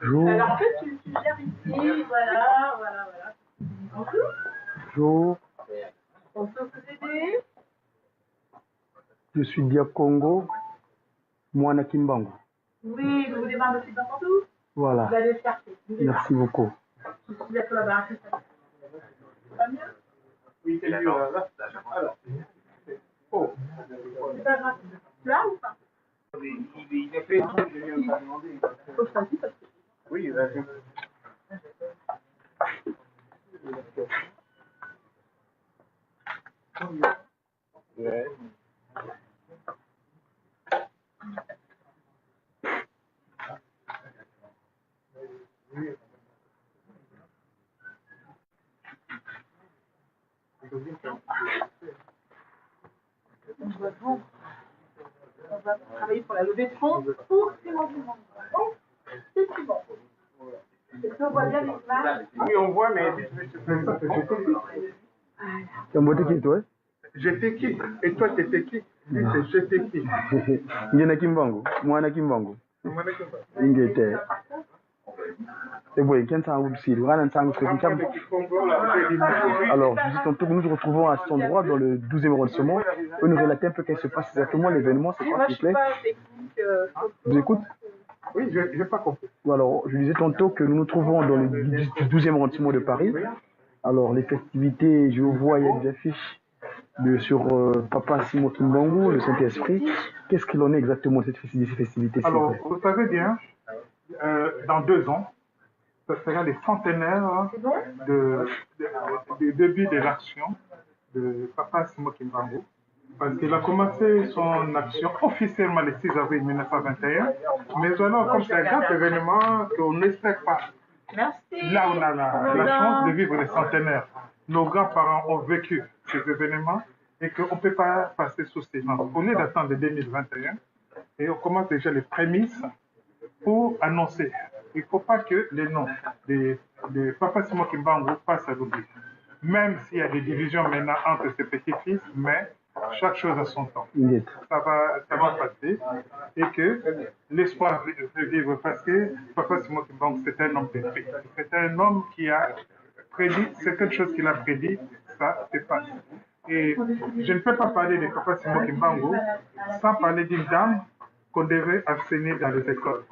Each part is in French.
Alors en fait, tu gères ici, voilà. Bonjour. Bonjour. On peut vous aider? Je suis Diab Congo, Moana Kimbangu. Oui, vous voulez voir le site d'Enfantou? Voilà. Vous allez le chercher. Merci beaucoup. Je suis d'accord là-bas. Pas mieux? Oui, c'est mieux là. Alors. Oh. C'est pas grave. Là ou pas? Il a fait un truc, je viens de demander. Faut que je fasse parce que... Oui, vas-y. Ouais. On va travailler pour la levée de fonds pour Simon Dumont. Bon, c'est Simon. Est-ce qu'on voit bien les images? Oui, on voit, mais Kambote qui toi? j'étais qui? Et toi, t'étais qui? Lui, c'est j'étais qui? Ngena Kimbangu, Moana Kimbangu. Ingete. Et oui, quand ça ouvre ici, alors, nous nous retrouvons à cet endroit dans le 12e arrondissement. Vous pouvez nous relater un peu qu'est-ce qui se passe exactement, l'événement, c'est quoi, s'il vous plaît? Je vous écoute? Oui, je n'ai pas compris. Alors, je disais tantôt que nous nous trouvons dans le 12e arrondissement de Paris. Alors, les festivités, je vois, il y a des affiches sur Papa Simon Kimbangu, le Saint-Esprit. Qu'est-ce qu'il en est exactement de ces festivités? Alors, vous savez bien, dans 2 ans, ce sera les centenaires du début de l'action de Papa Simon Kimbangu. Parce qu'il a commencé son action officiellement le 6 avril 1921. Mais alors, comme c'est un grand événement qu'on n'espère pas. Merci. Là, on a la chance de vivre les centenaires. Nos grands-parents ont vécu ces événements et qu'on ne peut pas passer sous silence. On est d'attendre 2021 et on commence déjà les prémices pour annoncer. Il ne faut pas que les noms de Papa Simon Kimbangu passent à l'oubli. Même s'il y a des divisions maintenant entre ses petits-fils, mais chaque chose a son temps. Ça va passer et que l'espoir de vivre parce que Papa Simon Kimbangu, c'est un homme de paix. C'est un homme qui a prédit, c'est quelque chose qu'il a prédit, ça se passe. Et je ne peux pas parler de Papa Simon Kimbangu sans parler d'une dame qu'on devait enseigner dans les écoles.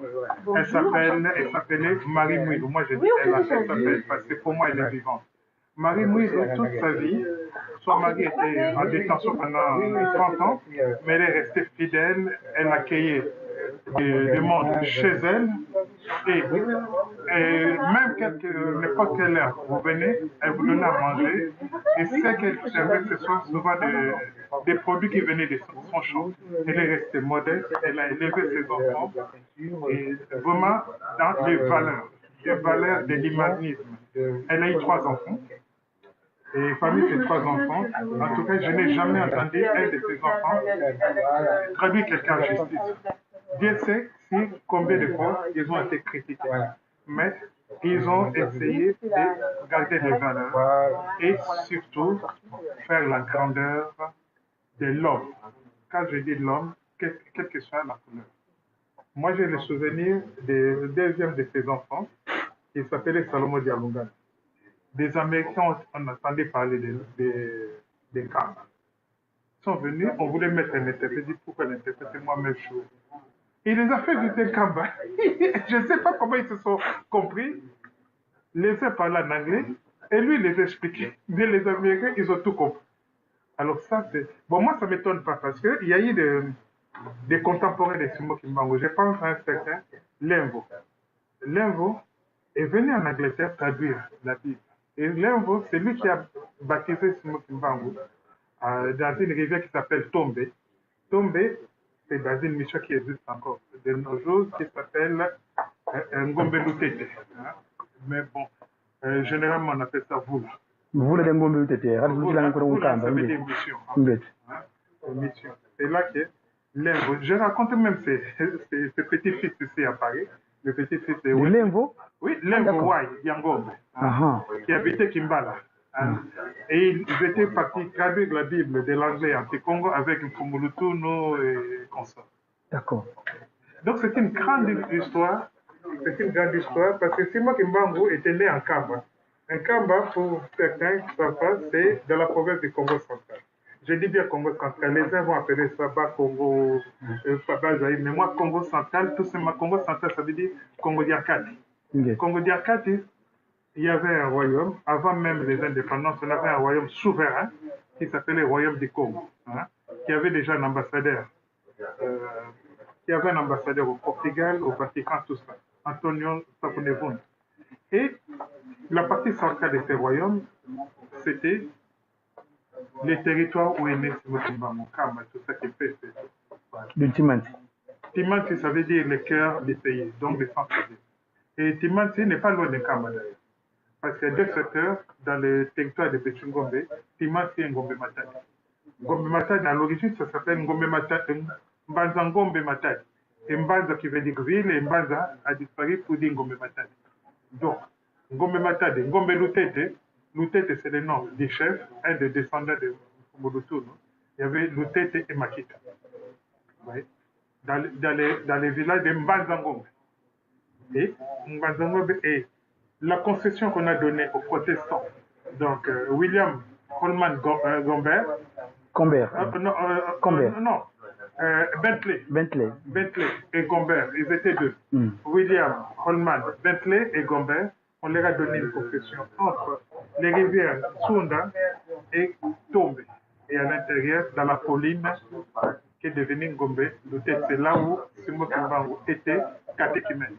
Elle s'appelait Marie Mouilou. Moi, je dis elle s'appelle parce que pour moi, elle est vivante. Marie Mouilou, toute sa vie, son mari était en détention pendant 30 ans, mais elle est restée fidèle, elle accueillait du monde chez elle, et même n'importe quelle heure vous venez, elle vous donne à manger, et ce qu'elle servait, ce sont souvent des produits qui venaient de son champ. Elle est restée modeste, elle a élevé ses enfants, et vraiment dans les valeurs de l'humanisme. Elle a eu 3 enfants. Et parmi ces 3 enfants, en tout cas, je n'ai jamais entendu un de ces enfants traduire quelqu'un en justice. Dieu sait combien de fois ils ont été critiqués. Mais ils ont essayé de garder les valeurs et surtout faire la grandeur de l'homme. Quand je dis l'homme, quelle que soit la couleur. Moi, j'ai le souvenir du deuxième de ses enfants, qui s'appelait Salomon Dialunga. des Américains, on entendait parler des camps. Ils sont venus, on voulait mettre un interprète. J'ai dit pourquoi l'interprète, moi-même chaud. Il les a fait visiter Kamba. Je ne sais pas comment ils se sont compris. Les uns parlaient en anglais et lui il les expliquait. Mais les Américains, ils ont tout compris. Alors ça, c'est... Bon, moi, ça ne m'étonne pas parce qu'il y a eu des contemporains de Simon Kimbangu. Je pense à un certain Lemvo. Lemvo est venu en Angleterre traduire la Bible. Et Lemvo, c'est lui qui a baptisé Simon Kimbangu dans une rivière qui s'appelle Tombe. Tombe, c'est dans une mission qui existe encore de nos jours, qui s'appelle Ngombe Lutete. Hein? Mais bon, généralement on appelle ça Vula. Vula de Ngombe Lutete. Vula, ça veut dire mission. Hein? Mission. C'est là que Lemvo, je raconte même ses petits-fils ici à Paris. Le petit-fils de Lemvo? Oui, Lemvo Wai, Yangombe, qui habitait Kimbala. Et ils étaient partis traduire la Bible de l'anglais en Congo avec Mfumulutuno et consorts. D'accord. Donc c'est une grande histoire. C'est une grande histoire parce que Simon Kimbangu était né en Kamba. Un Kamba, pour certains qui savent pas, c'est dans la province du Congo central. Je dis bien Congo central. Les uns vont appeler ça Bas Congo, Bas Zaïre. Mais moi, Congo central, tout simplement, Congo central, ça veut dire Congo Diakati. Congo Diakati, il y avait un royaume, avant même les indépendances, on avait un royaume souverain qui s'appelait le royaume du Congo, hein, qui avait déjà un ambassadeur. Qui avait un ambassadeur au Portugal, au Vatican, tout ça, Antonio Sapunevund. Et la partie centrale de ce royaume, c'était les territoires où est né Simon Kama, tout ça qui fait. Le Timanti. Timanti, ça veut dire le cœur du pays, donc le centre-ville. Et Timanti n'est pas loin de Kama d'ailleurs. Parce qu'il y a deux secteurs dans le territoire de Petchungombe, Timanti et Ngombe Matadi. Ngombe Matadi, à l'origine, ça s'appelle Ngombe Matadi, Mbanza Ngombe Matadi. Et Mbanza qui veut dire ville, et Mbanza a disparu pour dire Ngombe Matadi. Donc, Ngombe Matadi, Ngombe Lutete, Lutete c'est le nom du chef, un des descendants de Mulutuno. Il y avait Lutete et Makita. Oui. Dans les villages de Mbanza Ngombe. Et Mbanza Ngombe est la concession qu'on a donnée aux protestants. Donc, William Holman Gombert. Combert. Non. Bentley. Bentley et Gombert, ils étaient deux. William Holman, Bentley et Gombert, on leur a donné une concession entre les rivières Sunda et Tombe. Et à l'intérieur, dans la colline qui est devenue Ngombe, c'est là où Simon Kimbangu était catéchumène.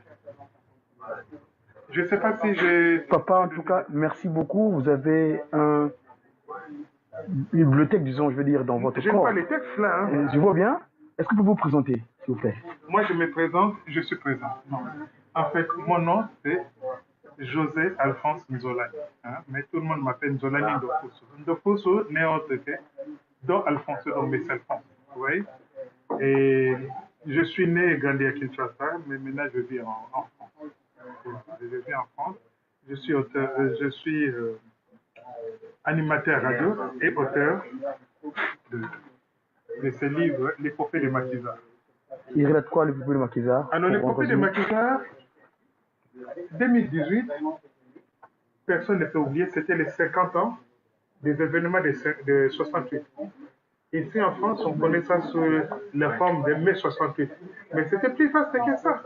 Je ne sais pas si j'ai... Papa, en tout cas, merci beaucoup. Vous avez une bibliothèque, disons, je veux dire, dans votre corps. Je n'ai pas les textes là. Hein. Je vois bien. Est-ce que vous pouvez vous présenter, s'il vous plaît? Moi, je me présente, je suis présent. Non. En fait, mon nom, c'est José Alphonse Nzolani. Hein? Mais tout le monde m'appelle Nzolani Ndofuso. Ndofuso n'est autre que Don Alphonse, donc mes Alphonse. Vous voyez? Et je suis né et grandi à Kinshasa, mais maintenant je vis en France. Je vis en France. Je suis auteur, animateur radio et auteur de ce livre, L'épopée de Makiza. Il relate quoi, l'épopée de Makiza? Alors, l'épopée de Makiza, 2018, personne ne peut oublier, c'était les 50 ans des événements de 68. Ici en France, on connaît ça sous la forme de mai 68. Mais c'était plus vaste que ça.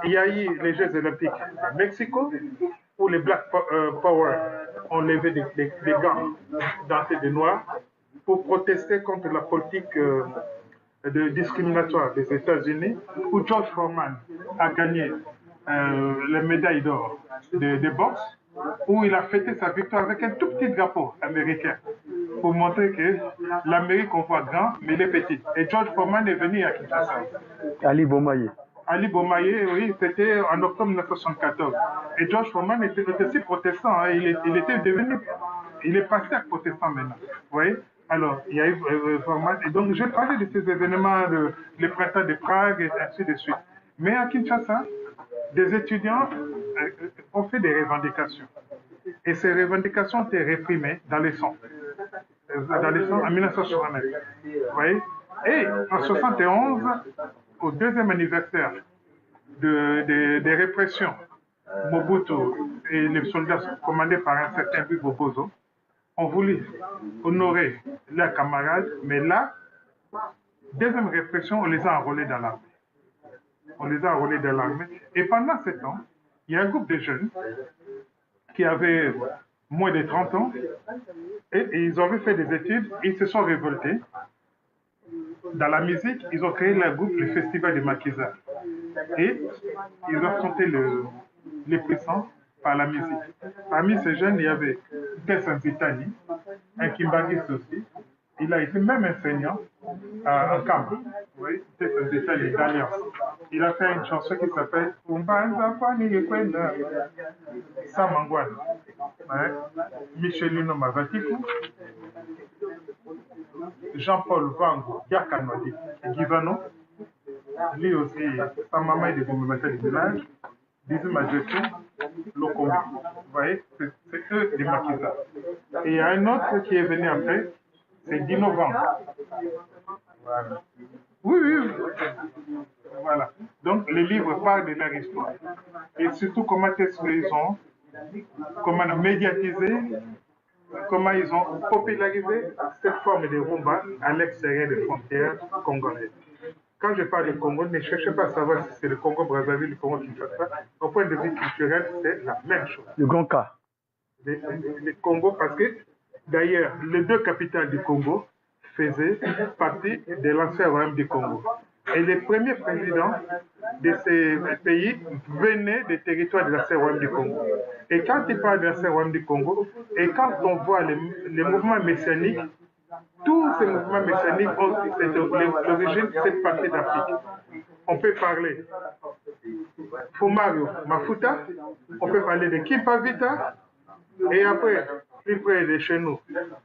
Il y a eu les Jeux Olympiques à Mexico, où les Black Power ont levé des gants dentés de noir pour protester contre la politique discriminatoire des États-Unis, où George Foreman a gagné la médaille d'or de boxe, où il a fêté sa victoire avec un tout petit drapeau américain pour montrer que l'Amérique, on voit grand, mais il est petit. Et George Foreman est venu à Kinshasa. Ali Bomaye. Ali Bomaye, oui, c'était en octobre 1974. Et George Foreman était aussi protestant. Hein. Il est passé à protestant maintenant. Vous voyez? Alors, il y a eu Foreman. Et donc, j'ai parlé de ces événements, le printemps de Prague, et ainsi de suite. Mais à Kinshasa, des étudiants ont fait des revendications. Et ces revendications ont été réprimées dans les sons. En 1969. Vous voyez? Et en 71, au deuxième anniversaire des répressions Mobutu et les soldats commandés par un certain Bobozo ont voulu honorer leurs camarades, mais là, deuxième répression, on les a enrôlés dans l'armée. On les a enrôlés dans l'armée. Et pendant ce temps, il y a un groupe de jeunes qui avaient moins de 30 ans et ils avaient fait des études, ils se sont révoltés. Dans la musique, ils ont créé le groupe, le Festival de Makiza. Et ils ont affronté les puissants par la musique. Parmi ces jeunes, il y avait Tessan Zitani, un Kimbangiste aussi. Il a été même enseignant en Kamba. Oui, Tessan Zitani d'Alliance. Il a fait une chanson qui s'appelle Umbanza Fani Yekwenda Samangwan. Michelino Mavatiku, Jean-Paul Vango, Yakanodi, Givano, lui aussi, sa maman est des communautaires du village, Dizou Majeté, Lokombi. Vous voyez, c'est eux les Makiza. Et il y a un autre qui est venu après, c'est Dino Vango. Voilà. Oui, oui, oui. Voilà. Donc, les livres parlent de leur histoire. Et surtout, comment est-ce qu'ils ont, comment médiatisé, comment ils ont popularisé cette forme de rumba à l'extérieur des frontières congolaises. Quand je parle du Congo, ne cherchez pas à savoir si c'est le Congo-Brazzaville, le Congo-Kinshasa. Au point de vue culturel, c'est la même chose. Le grand cas. Le Congo, parce que d'ailleurs, les deux capitales du Congo faisaient partie de l'ancien royaume du Congo. Et les premiers présidents de ces pays venaient des territoires de l'ancien royaume du Congo. Et quand ils parlent de l'ancien royaume du Congo, et quand on voit les mouvements messianiques, tous ces mouvements messianiques ont l'origine de cette partie d'Afrique. On peut parler Fumario Mafuta, on peut parler de Kimpavita, et après, plus près de chez nous,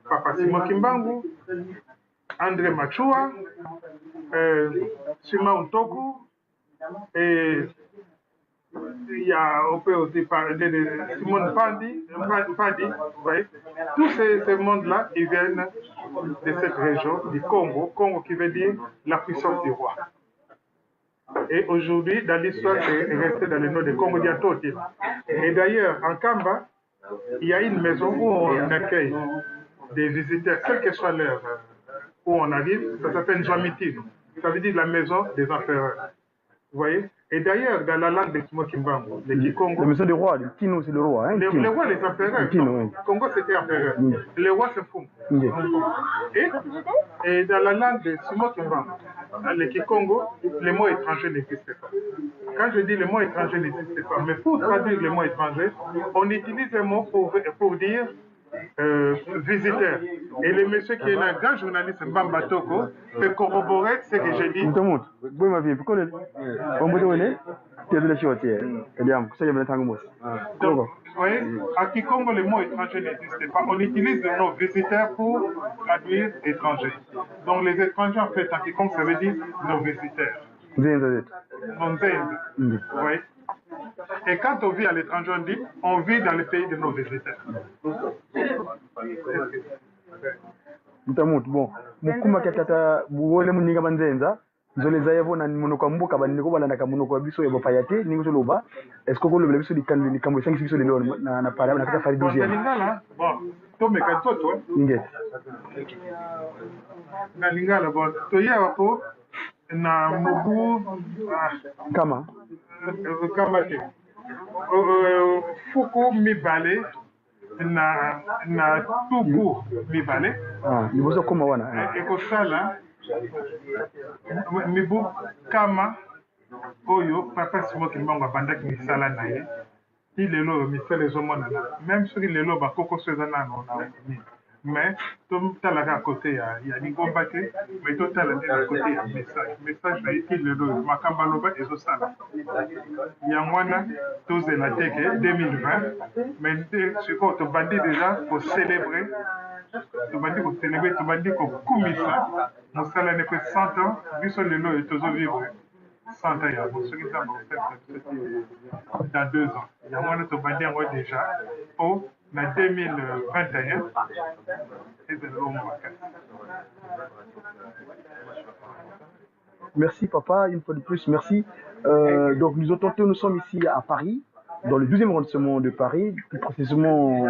Papa Simon Kimbangu, André Machua, Sima Untoku, et on peut aussi parler de Simone Pandi, vous voyez. Tous ces mondes-là, ils viennent de cette région du Congo, Congo qui veut dire la puissance du roi. Et aujourd'hui, dans l'histoire, c'est resté dans le nom de Congo Diatoti. Et d'ailleurs, en Kamba, il y a une maison où on accueille des visiteurs, quelle que soit l'heure où on arrive, ça s'appelle Njamitino. Ça veut dire la maison des empereurs. Vous voyez? Et d'ailleurs, dans la langue de Kimokimbango, le Kikongo. La maison des rois, le Kino, c'est le roi. Hein, le roi, les empereurs. Le Kino, oui. Congo, c'était empereur. Le roi, c'est fou. Et dans la langue de Kimokimbango, le Kikongo, les mots étrangers n'existent pas. Quand je dis les mots étrangers n'existent pas, mais pour traduire les mots étrangers, on utilise un mot pour dire visiteur. Et le monsieur qui est un grand journaliste, Mbamba Toko, peut corroborer ce que j'ai dit. Donc, vous voyez, à Kikongo, le mot étranger n'existe pas. On utilise le mot visiteur pour traduire étranger. Donc, les étrangers, en fait, à Kikongo, ça veut dire nos visiteurs. Vous voyez? Et quand on vit à l'étranger, on dit on vit dans le pays de nos visiteurs. Bon, mukuma katata wole muninga banzenza zole zayavo na monoko mboka banini ko balanda ka monoko biso ya bapayate ningo zoloba est-ce que ko le biso likambo likambo sangi biso lelo na para na kata fari deuxième lingala bon to me ka toto nge na lingala bon to ya wapo na mubu kama te fuku mibale na tuku mibale liboso koma wana ekosala mibu kama oyo papa Simon Kimbangu abandaki misala na ye ti lelo misala ezomonana même soki lelo bakokoso eza nano na nini mais totalaka à côté ya lingomba te mais totala nde na côté ya message na ye ti lelo makambo aloba ezosala yango wana tozela teke 2020 mais sikoyo tobandi déjà kocélébrer tobandi kokumisa mosala ne pe 100 ans biso lelo oyo tozovivre 100 ans yango soki nzambe ofete dans 2 ans yango wana tobandi yango déjà po na 2021 Merci papa, une fois de plus, merci. Donc nous sommes ici à Paris. dans le 12e arrondissement de Paris, plus précisément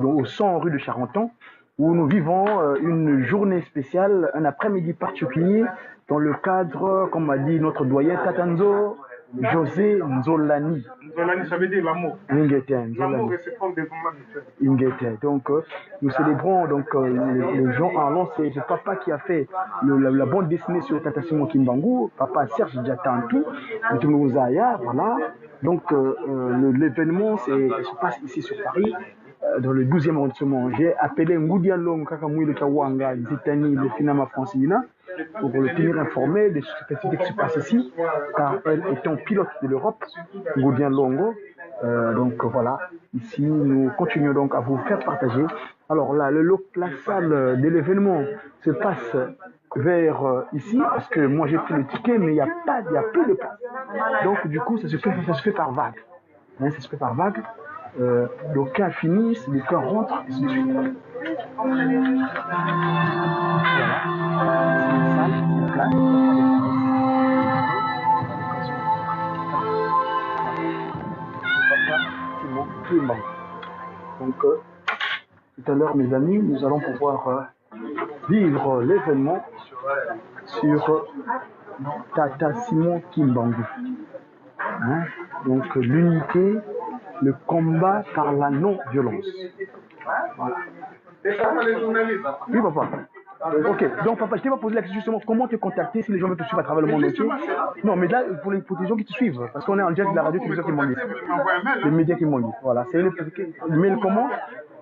au 100 rue de Charenton, où nous vivons une journée spéciale, un après-midi particulier, dans le cadre, comme m'a dit notre doyen Tatanzo, José Nzolani. Nzolani, ça veut dire l'amour. L'amour réciproque des hommes mutuels. Donc, nous célébrons donc, les gens en l'an, c'est papa qui a fait la bande dessinée sur Tata Simon Kimbangu, papa Serge Diatantou, Mouzaïa, voilà. Donc, l'événement se passe ici sur Paris, dans le 12e arrondissement. J'ai appelé Ngoudia Long Kakamouy le Kawanga, Zitani, le Finama Francina, pour le tenir informé de ce qui se passe ici, car elle étant pilote de l'Europe, Ngoudia Longo. Donc voilà, ici nous continuons donc à vous faire partager. Alors là, la salle de l'événement se passe vers ici, parce que moi j'ai pris le ticket, mais il n'y a plus de place. Donc du coup, ça se fait par vague. Hein, ça se fait par vague. D'aucuns finissent, d'aucuns rentrent, et ainsi de suite. Voilà. C'est la salle, c'est la donc, tout à l'heure, mes amis, nous allons pouvoir vivre l'événement sur Tata Simon Kimbangu. Hein? Donc, l'unité, le combat par la non-violence. Voilà. Oui, papa. Ok, donc papa, je t'ai pas posé la question justement, comment te contacter si les gens veulent te suivre à travers le monde entier? Non, mais là, pour les gens qui te suivent, parce qu'on est en direct de la radio, télévision qui m'ont dit. Les médias qui m'ont dit. Voilà, c'est le mail comment?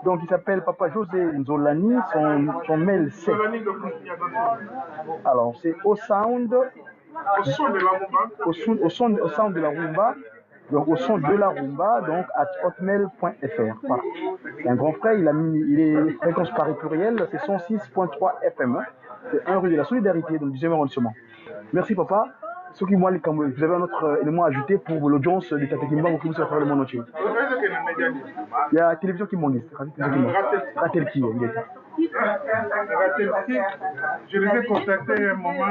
Donc il s'appelle Papa José Nzolani, son mail c'est. Alors c'est au sound de la rumba. Donc au son de la rumba, donc à hotmail.fr. Voilà. Un grand frère, il est fréquence Paris pluriel, c'est 106.3 FM. C'est 1 rue de la Solidarité, dans le 10e arrondissement. Merci papa. Vous avez un autre élément à ajouter pour l'audience de Tata Kimbangu qui vous à travers le monde entier. Il y a la télévision qui m'en Ratel qui je les ai contactés un moment,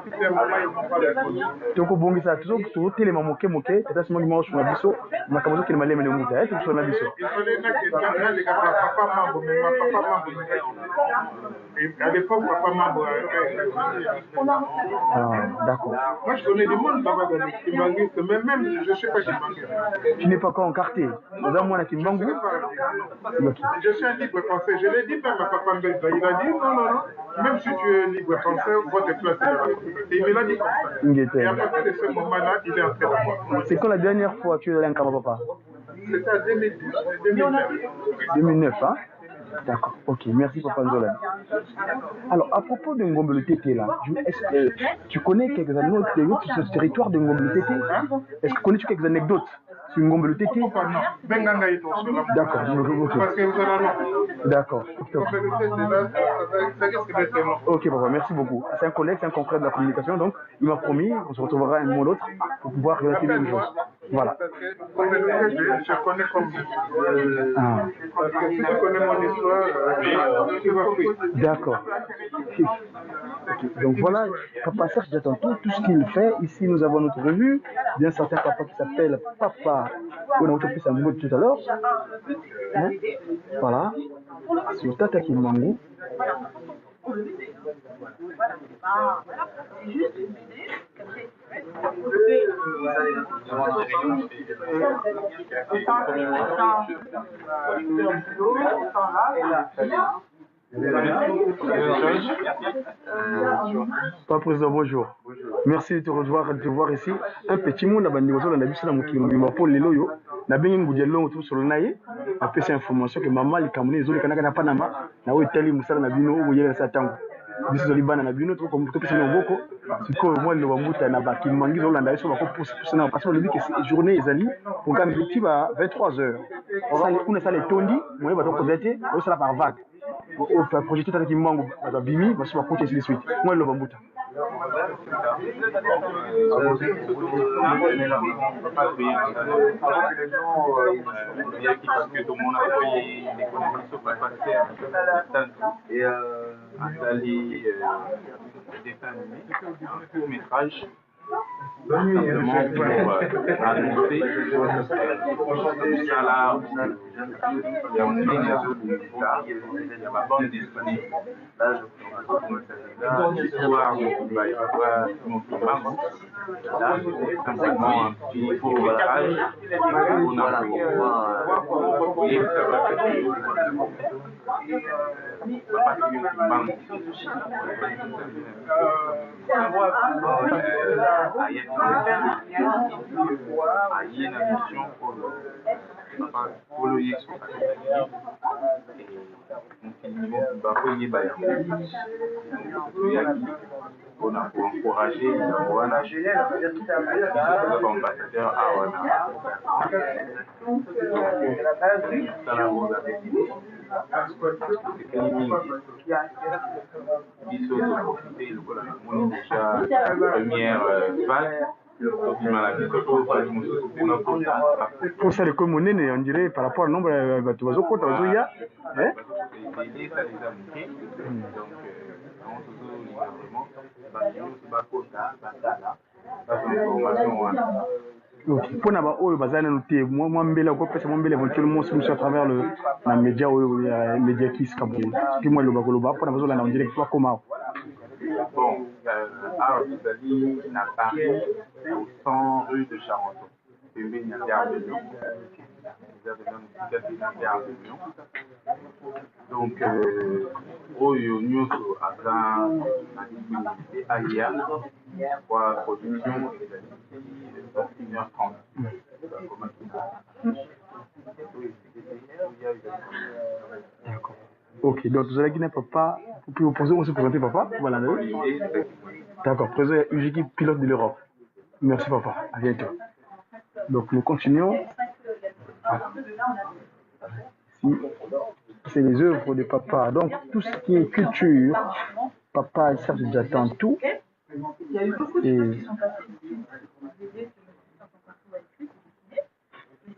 ils m'ont pas répondu. Donc, bon, ça tout télé m'a moqué, c'est ce moment sur la biso, ma caméra qui m'a l'aimé le mouta, tout sur la biso. À l'époque, papa Mambo. Ah, d'accord. Moi, je connais du monde là-bas dans les Kimbanguistes, mais même, je ne sais pas Kimbanguiste. Tu n'es pas encore encarté. Vous avez moi, Kimbangu? Je suis un libre penseur. Je l'ai dit même à papa Mbelba. Il a dit non. Même si tu es libre penseur, votre place est là. Et il me l'a dit comme ça. Et à partir de ce moment-là, il est entré là. C'est quand la dernière fois que tu es allé en Kama, papa? C'était en 2009. 2009, hein? D'accord, ok, merci Papa Nzolani. Alors, à propos de Ngombele Tété, là, est-ce que tu connais quelques anecdotes sur ce territoire de Ngombele Tété? Est-ce que connais-tu quelques anecdotes sur Ngombele Tété? Non, d'accord, parce que vous allez d'accord. Ok, papa, merci beaucoup. C'est un collègue, c'est un confrère de la communication, donc il m'a promis qu'on se retrouvera un moment ou l'autre pour pouvoir relativiser les choses. Voilà. Je connais comme parce que si tu connais mon histoire, tu vas fuir. D'accord. Okay. Donc voilà, Papa Serge j'attends tout ce qu'il fait. Ici, nous avons notre revue. Bien certain papa qui s'appelle Papa. On a fait sa mot tout à l'heure. Hein? Voilà. Sur Tata Kimbangu. C'est juste une idée. Pas président, bonjour. Merci de te voir ici. Un petit monde à Bandi Wazo, on a vu ça dans mon kilo. Il m'a appelé Leloyo. Na bengi ngudelo tout sur le naïe. Après cette information que maman les Camerounais ils ont les Kanaka na Panama. Na wo teli musala na bino wo yela sa tango. Biso zo libana na bino to comme to pesa ngoko. Siko moi le bamuta na ba Kimbangu zo landa so ba ko pousse na parce que le dit que c'est journée ezali pour quand objectif à 23h. Ça les kuna ça les tondi, moi ba to kozete, o sala par vague. O fa projeter Tata Kimbangu ba bimi, ba so ba côté de suite. Moi le bamuta. Et Andali, des films animés, un court métrage Simplement pour annoncer ça là, il y a aussi une réseau de il y a ma bande disponible. L'histoire il va y avoir mon programme. Là, c'est simplement un petit court-métrage. Et ça va pour encourager les ambassadeurs à première vague. Pour ça, le communes, on dirait par rapport au nombre de oiseaux, il y a. Pour n'avoir eu besoin de noter, moi, éventuellement, à travers la média ou les médias qui se capent. Moi, le bagoloba, pour n'avoir besoin d'en dire quoi comment. Bon, alors, Italie n'a pas au 100 rue de Charenton. C'est une gare de Lyon. Donc, au Nyuso, à la AIA, pour la production, c'est 1h30. D'accord. Ok, donc vous allez Guinée Papa, vous pouvez vous poser, on se présenter Papa, voilà. D'accord, président Ujiki, pilote de l'Europe. Merci Papa, à bientôt. Donc nous continuons. Voilà. C'est les œuvres de Papa. Donc tout ce qui est culture, Papa, ça déjà tout. Il y a eu beaucoup de choses qui sont passées ici. Mais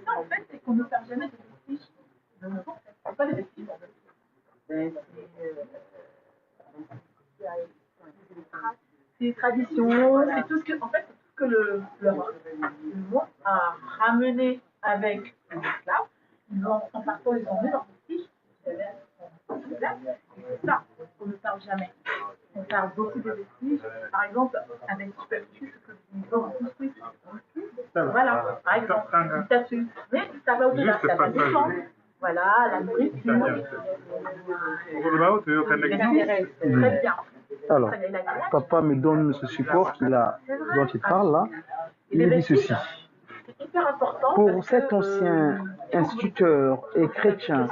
ça, en fait, c'est qu'on ne perd jamais de vestiges de nos ancêtres. C'est pas des vestiges, en fait. C'est les traditions, c'est tout ce que, en fait, tout ce que le monde a ramené avec les esclaves. Ils ont, en partant, ils ont mis leurs vestiges. C'est ça qu'on ne parle jamais. On parle beaucoup de vestiges. Par exemple, avec ce que nous avons construit. Voilà, par exemple, une statue. Mais ça va au-delà, ça va descendre. Voilà, la nourriture. Très bien. Alors, Papa me donne ce support dont il parle là. Il dit ceci. Pour cet ancien instituteur et chrétien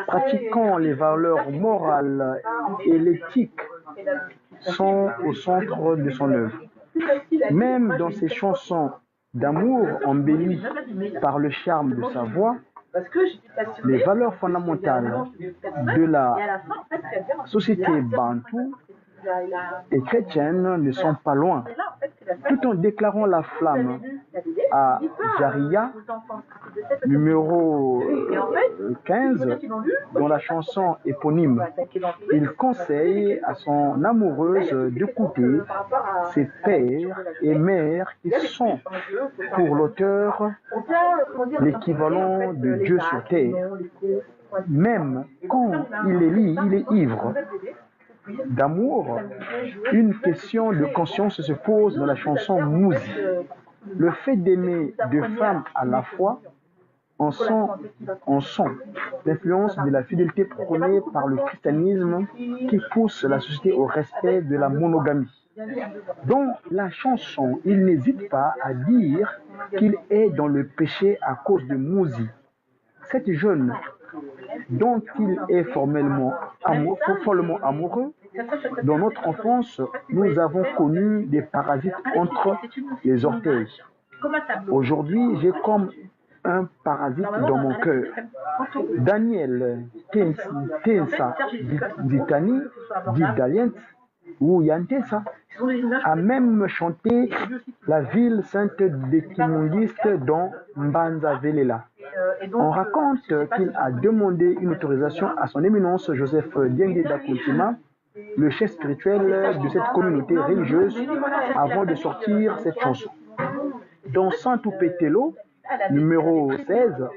pratiquant les valeurs morales et l'éthique sont au centre de son œuvre. Même dans ses chansons d'amour embellies par le charme de sa voix, les valeurs fondamentales de la société bantoue et chrétienne ne sont pas loin. Tout en déclarant la flamme à Jaria, numéro 15, dans la chanson éponyme, il conseille à son amoureuse d'écouter ses pères et mères qui sont, pour l'auteur, l'équivalent de Dieu sur terre. Même quand il les lit, il est ivre d'amour, une question de conscience se pose dans la chanson Mouzi. Le fait d'aimer deux femmes à la fois en sont l'influence de la fidélité prônée par le christianisme qui pousse la société au respect de la monogamie. Dans la chanson, il n'hésite pas à dire qu'il est dans le péché à cause de Mouzi. Cette jeune dont il est follement amoureux, dans notre enfance, nous avons connu des parasites entre les orteils. Aujourd'hui, j'ai comme un parasite dans mon cœur. Daniel Tensa Ditani, dit Dalient, ou Yantesa, a même chanté la ville sainte des Kimondistes dans Mbanza Velela. On raconte qu'il a demandé une autorisation à son éminence Joseph Diengeda Kuntima le chef spirituel de cette communauté religieuse avant de sortir cette chanson. Dans Santo Petelo, numéro 16,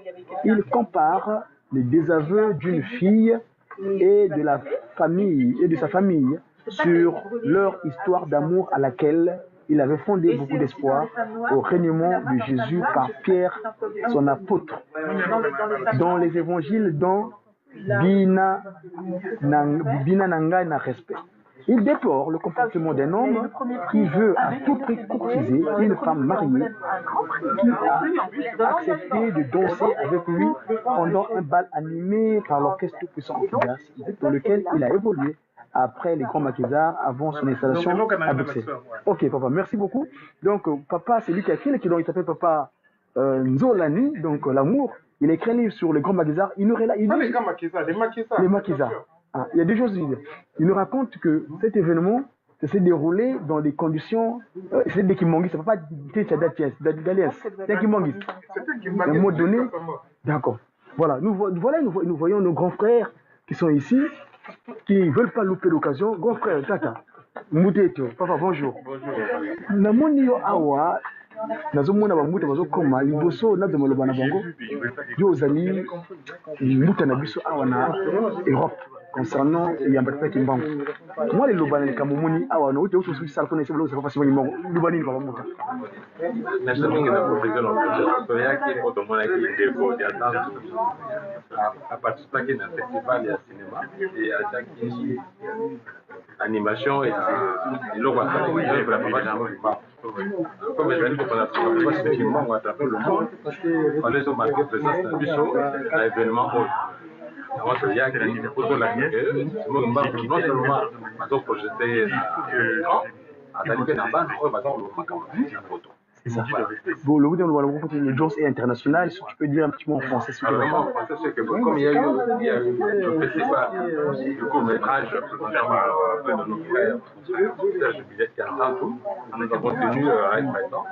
il compare les désaveux d'une fille et de la famille et de sa famille sur leur histoire d'amour à laquelle il avait fondé beaucoup d'espoir au règnement de Jésus par Pierre, son apôtre. Dans les évangiles, dans Bina Nanga na respect. Il déplore le comportement d'un homme qui veut à tout prix courtiser une femme mariée qui a accepté de danser avec lui pendant un bal animé par l'orchestre puissant dans lequel il a évolué après les grands maquisards avant son installation à Bruxelles. Ok, papa, merci beaucoup. Donc, papa, c'est lui qui a écrit, il s'appelle papa Nzolani, donc l'amour. Il a écrit un livre sur les grands maquisards. Il nous relate. Pas les grands maquisards, les maquisards. Les maquisards. Ah, il y a deux choses. Il nous raconte que cet événement s'est déroulé dans des conditions. C'est des Kimongis, ça ne peut pas dire d'Alias. C'est Kimongis. À un moment donné. D'accord. Voilà, nous voyons nos grands frères qui sont ici, qui ne veulent pas louper l'occasion. Grand frère, Tata, Mouteto, papa, bonjour. Namonio Awa, nazomona bamuta bazokoma liboso na demoloba na bango yo ozali muta na biso awa na Europe concernant Yambata Kimbangu. Moi les lobana likamomoni awa no te uso sala kona sebolo sa facilement imbangu lobani ni bamuta. Na saminga na profession en yake ko tomona ki ndeko ya tanto a participer na festival ya cinéma et à chaque animation et loko à ça pour la préparation. Comme les amis pour la préparation du film à travers le monde, fallait se marquer présence dans biso à événement avant que yake ni photo la non seulement à donc projeter à taliber na bande on va dans le photo. Bon, le Woudan le Jones est international. Si tu peux dire un petit mot en français, s'il te plaît. En français, c'est que comme il y a eu le festival du court-métrage de nos frères, Serge Billet qui entend tout, nous avons tenu à être maintenant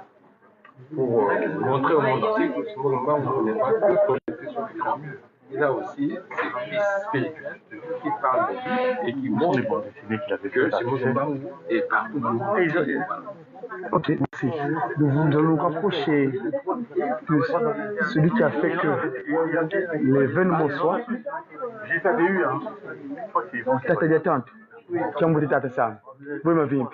pour montrer au monde entier que ce moment où on n'est pas que projeté sur l'écran. Il a aussi ses fils spirituels qui parlent de lui et qui montrent que ce mouvement est partout dans le monde. Ok, merci. Nous allons nous rapprocher de celui qui a fait que l'événement soit. J'avais eu, hein. Tata d'attente. Qui a monté Tata Sam. Oui, ma vie.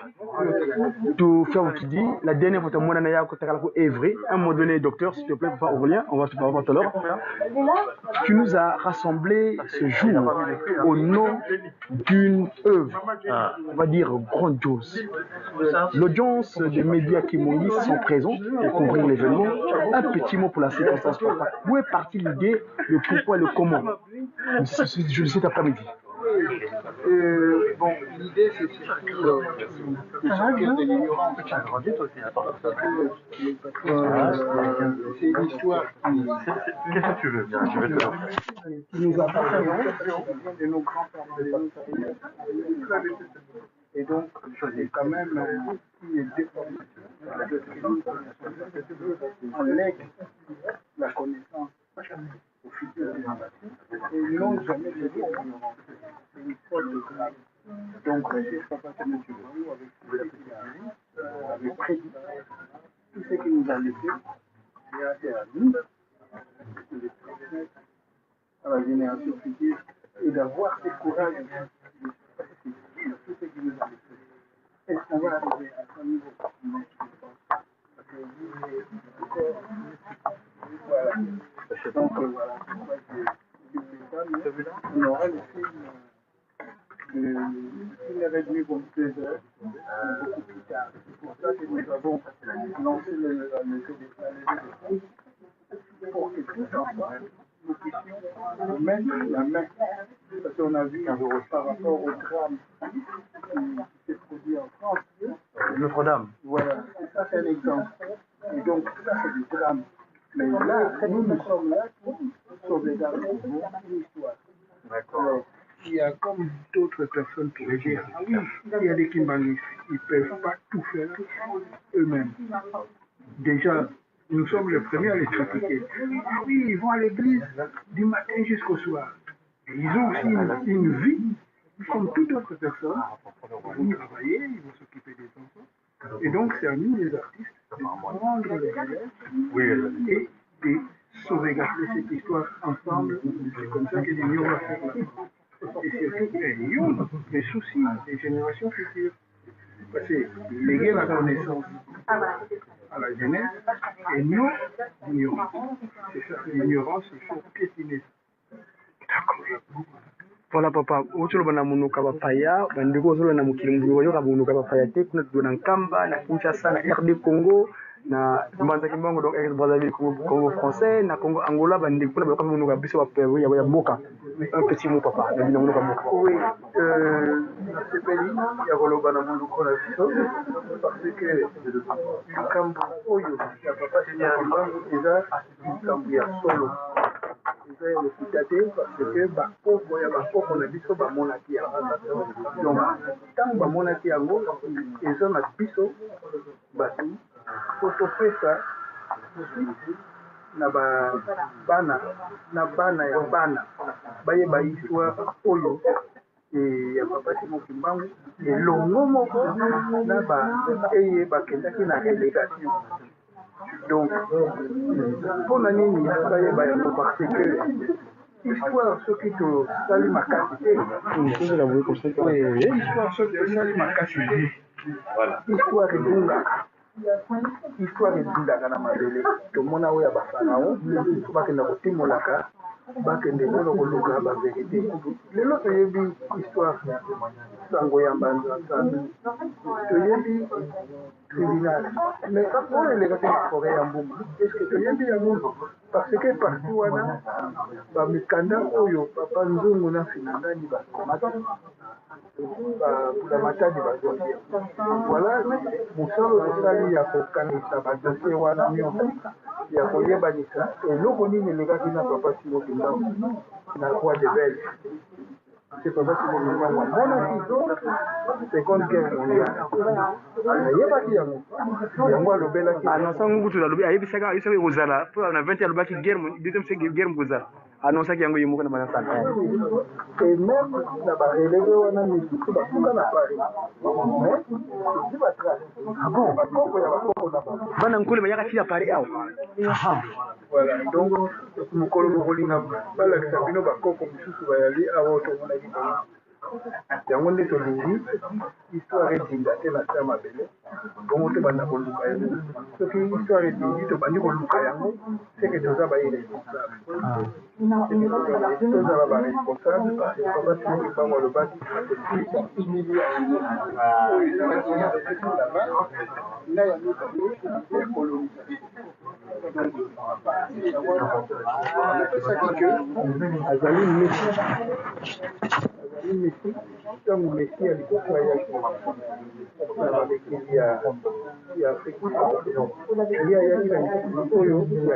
Tu fais ce que tu dis. La dernière fois que tu as vrai, à un moment donné, docteur, s'il te plaît, papa Aurélien, on va se parler tout à l'heure. Tu nous as rassemblés ce jour au nom d'une œuvre, on va dire grandiose. L'audience des médias Kimongis sont présents pour couvrir l'événement. Un petit mot pour la circonstance, papa. Où est partie l'idée, le pourquoi et le comment de cet après-midi? Bon, l'idée c'est surtout de l'ignorance. C'est une histoire Qu'est-ce que tu veux? Je vais te dire. qui nous appartient de nos grands-parents. Et donc, c'est quand même qui est déformé. On lègue la connaissance aux futures générations et non jamais de l'ignorance. C'est une faute de grave. Donc, je papa que M. Barou, avec prédit tout ce qu'il nous a laissé, et à faire à nous, de le transmettre à la génération future et d'avoir ce courage de tout ce qu'il nous a laissé. Est-ce qu'on va arriver à ce niveau? Non, je pense pas. Parce que vous êtes encore. Voilà. Donc, voilà. On aura le film il est réduit comme 16 heures, beaucoup plus tard. C'est pour ça que nous avons lancé le CDP pour que tous ensemble, nous puissions mettre la main. Parce qu'on a vu par rapport au drame qui s'est produit en France. Notre-Dame. Voilà, ça c'est un exemple. Et donc ça c'est du drame. Mais là, nous sommes là pour sauvegarder une histoire. D'accord. Il y a comme d'autres personnes qui dire, ah oui, il y a des Kimbanguis, ils ne peuvent pas tout faire eux-mêmes. Déjà, nous sommes les premiers à les critiquer. Ah oui, ils vont à l'église du matin jusqu'au soir. Et ils ont aussi une vie comme toute autre personne, ils vont travailler, ils vont s'occuper des enfants. Et donc, c'est à nous, les artistes, de prendre les relèves et de sauvegarder cette histoire ensemble. C'est comme ça que l'Union va faire la France. Et surtout, l'Union, les soucis des générations futures. Parce que léguer la connaissance à la jeunesse et non l'ignorance. C'est ça, l'ignorance, il faut piétiner ça. D'accord. Voilà papa, uchulo bana munuka bapaya, bandiko zolo na mukilimu wayo ka munuka bapaya te kuna tuna Nkamba na Kinshasa na RD Congo na Mbanza Kimbango donc RD Brazzaville Congo français na Congo Angola bandiko kuna ba munuka biso bapaya ya boka. Un petit mot papa, na bina munuka boka. Oui, dans ce pays, il y a Goloba na munuka na biso parce que Nkamba oyo ya papa Simon Kimbango eza Nkamba ya solo. Le citaté parce que bakoko ya bakoko na biso bamonaki yango donc ntango bamonaki yango eza na biso bato po topesa na bana ya bana bayeba histoire oyo ya papa Simon Kimbangu elongo moko na eye bakendaki na relégation. Donc, pour la ligne, parce que l'histoire, ce qui te salue ma quantité, l'histoire, ce qui te salue ma quantité, l'histoire est dunga. Histoire est dunga dans la mabele. Tout le monde a eu à Bafanao, tout le monde a eu Molaka, bakende kono koluka ba vérité. Lelo toyebi histoire sango Mbanza toyebi tribunal. Mais pour les gars de forêt ya Mbuma, est-ce que toyebi yango parce que partout wana ba mikanda oyo papa Nzungu na Finangani ba komata ba matadi ba dossier. Voilà musalo tosali ya kokanisa ba dossier wana nyonso ya koyebanisa eloko nini elekaki na papa Simon Kimbangu na Roi de Belge. C'est papa Simon Kimbangu amonaki seconde guerre mondiale ayebaki yango alobelaki anonsango kutu alobi ayebisaka ekozala po na 20 alobaki deuxième guerre kozala anonsaki yango yemuka na banasaka et même na barelege wana misusu bafuka na Paris mais di batrace bon bakoko ya bakoko na bango bana nkule bayaka tia Paris awa voilà donc mokolo bokolinga balakisa bino bakoko misusu bayali awa tomonaki yango nde tolingi histoire edinga te na se mabele bongo tobanda koluka yango soki histoire edingi tobandi koluka yango seke toza bairresponsable tozala baresponsable papa Simon Kimbangu alobaki na yango ya colonisation napesaki ke azali Messi ntango Messi ya likoko ayaki na babekeli ya Afrique ye ayaki na mikili oyo ya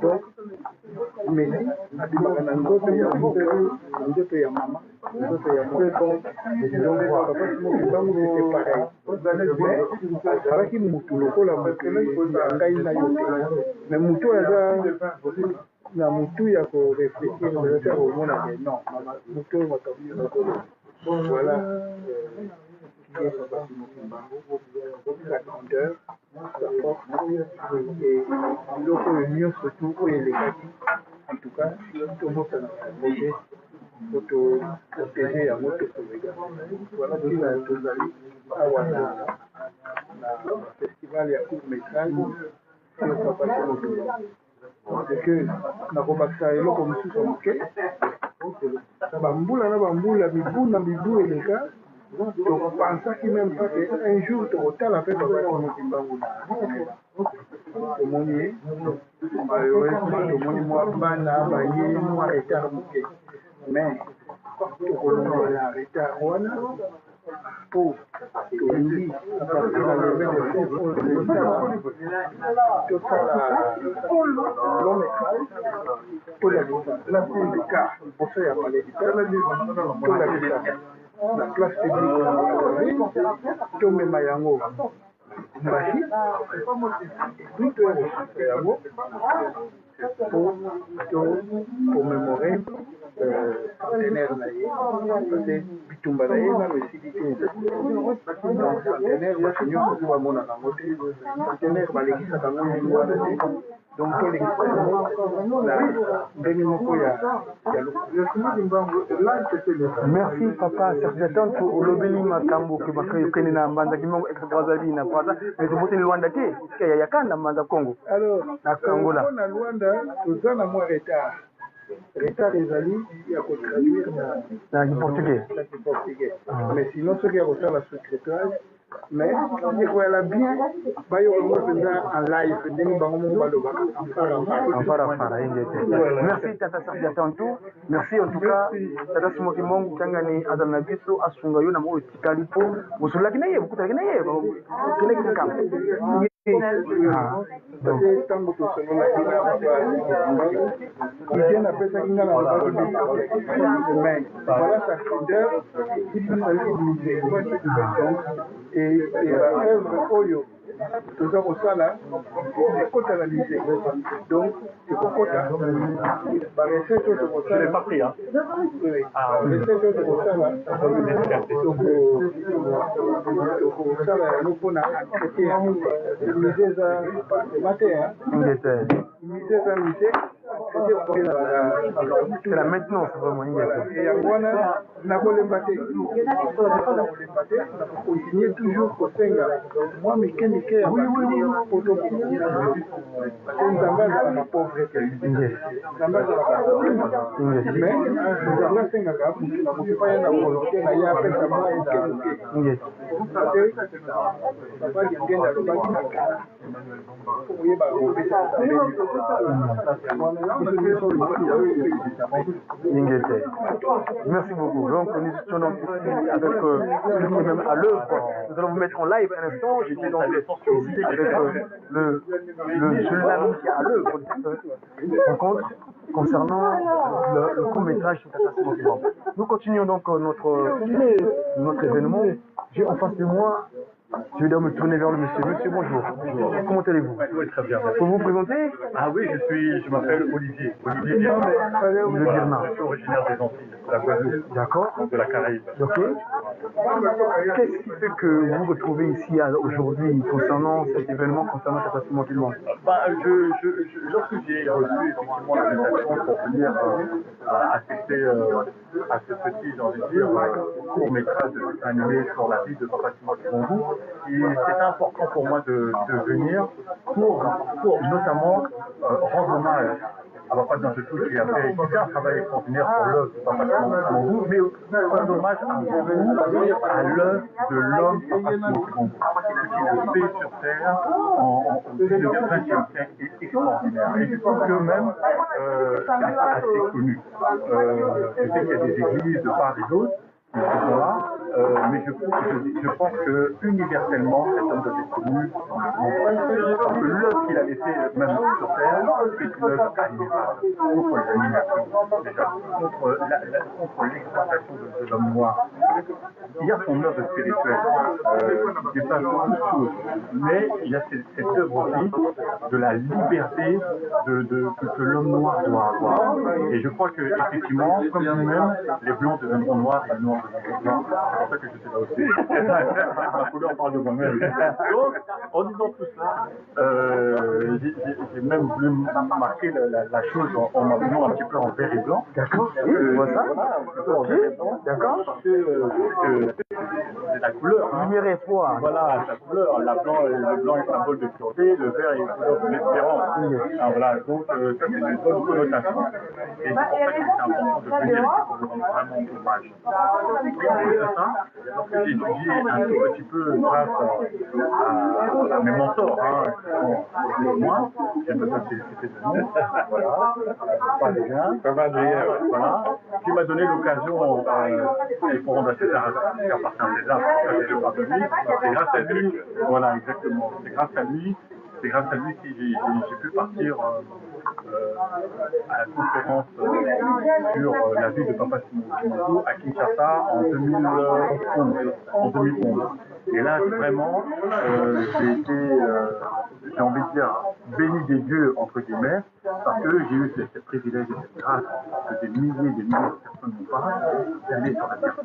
donc Messi abimaka na nzoto ya mama nzoto ya mwana donc papa Simon Kimbangu c'était pareil mais azalaki mutu lokola mutu ya ngai na yo te mais mutu aza na mutu ya korefléchir peut-être omona que non mutu oyo makambo lokolo voilà qui est papa Simon Kimbangu sa grandeur sa force et biloko oyo nyonso tu oyo elekaki en tout cas tobosana projet po toprotege yango tosovega voilà ntina tozali awa na festival ya court métrage sur papa Simon Kimbangu parce que nakobakisa eloko mosusu moke bambula na bambula mibu na mibu eleka topensaki même pas que un jour tokotala mpe papa Simon Kimbangu tomoni ye malheureusement tomoni mwa bana baye mwa retard moke mais tokolongola na retard wana po tolingi apartir na levé de fonds tosala long métrage tolakisa la syndicat liboso ya malédicat tolakisa na place publique tomema yango mbashi epuis toenregistre yango po commémorer centenaire na ye parce bitumba na ye nano esili te donc centenaire bato nyonso mpo bamonaka yango te centenaire balekisaka yango ndenge wana te donc tolekisa yango na ndenge moko ya merci papa sergeant olobeli makambo kene na mbanza kimongo extrazali na kwata mais toboteli Luanda te ya yakanda mbanza Congo alors na Angola na Luanda toza na mwa retard ezali ya kotraduire na portugais mais sinon soki ya kosala sous-traitage mais ekoyala bien bayoka ngo mpenza en live ndenge bango moko balobaka enfara merci tata sergeant merci en tout cas tata Simoki Mongo kangani azala na biso asunga yo na mo etikali po mosolaki na ye bokutalaki na ye keleki na kamp parce ntango tosonolaki Hygiène apesaki nga na lobaki mais voilà sa grandeur ipisalimise et baœuvre oyo toza kosala ekota na lycée donc ekokota barecherche oyo tokosala recherche oyo tokosala tokosala yango mpona traité ya musée eza mate musée eza musée c'est la maintenance vraiment yango wana nakolemba te nakolemba te nakokontinue toujours kosenga mwa mike mike ya po tokokontinue parce nzambe azalaka pauvre te nzambe azalaka mais nzambe asengaka mosupa ye na volonté na ye apesa mwa moke papa liangenda alobaki na kala po koyeba kopesa merci beaucoup. Donc nous étions donc ici avec celui qui est même à l'œuvre. Nous allons vous mettre en live un instant. J'étais donc ici avec le journaliste qui est à l'œuvre de cette rencontre concernant le court-métrage sur Tata Simoki Mongo. Nous continuons donc notre événement. J'ai en face de moi. Je vais donc me tourner vers le monsieur. Monsieur, bonjour. Comment allez-vous? Oui, très bien. Vous vous présenter? Ah oui, je m'appelle Olivier. Olivier Birna. Je suis originaire des Antilles, de la Guadeloupe. D'accord. De la Caraïbe. Ok. Qu'est-ce qui fait que vous vous retrouvez ici aujourd'hui concernant cet événement, concernant Tata Simoki Mongo? Lorsque j'ai reçu effectivement l'invitation pour venir assister à ce petit, j'ai envie de dire, court-métrage animé sur la vie de Papa Simoki Mongo, c'était important pour moi de venir pour notamment rendre hommage à Papa Dangetou qui a fait un travail extraordinaire pour l'œuvre de Papa Simoki Mongo, mais rendre hommage à l'œuvre de l'homme Papa Simoki Mongo. Ce qu'il a fait sur Terre au XXe siècle est extraordinaire. Et je pense que même c'est assez connu. Je sais qu'il y a des églises de part et d'autre qui sont là, mais je pense que universellement, cet homme doit être connu. Parce que l'œuvre qu'il a laissé même sur Terre, c'est une œuvre admirable contre l'animation, déjà contre l'exploitation de l'homme noir. Il y a son œuvre spirituelle qui dépasse beaucoup de choses, mais il y a cette œuvre aussi de la liberté que l'homme noir doit avoir. Et je crois que effectivement, comme nous-mêmes, les blancs deviendront noirs et les noirs deviendront blancs. C'est pour ça que je suis là aussi. Ma couleur parle de moi-même. Donc, en disant tout cela, j'ai même voulu marquer la chose en m'amenant un petit peu en vert et blanc. D'accord. Je vois ça. Ok. D'accord. Parce que c'est la couleur. Lumière et foi. Voilà, la couleur. Le blanc est symbole de pureté, le vert est couleur de l'espérance. Voilà, donc ça c'est une bonne connotation. Et c'est pour ça que c'est important de venir ici pour vous rendre vraiment hommage. Et en plus de ça, lorsque j'ai étudié un tout petit peu grâce à mes mentors, qui sont autour de moi, j'ai besoin de féliciter de nous, voilà, pas bien, voilà, qui m'a donné l'occasion, il faut rendre à César ce qui appartient à César, c'est grâce à lui, voilà, exactement, c'est grâce à lui que j'ai pu partir à la conférence sur la vie de Papa Simoto à Kinshasa en 2011. Et là, vraiment, j'ai été, j'ai envie de dire, béni des dieux, entre guillemets, parce que j'ai eu ce privilège et cette grâce que des milliers de personnes n'ont pas, d'aller sur la terre.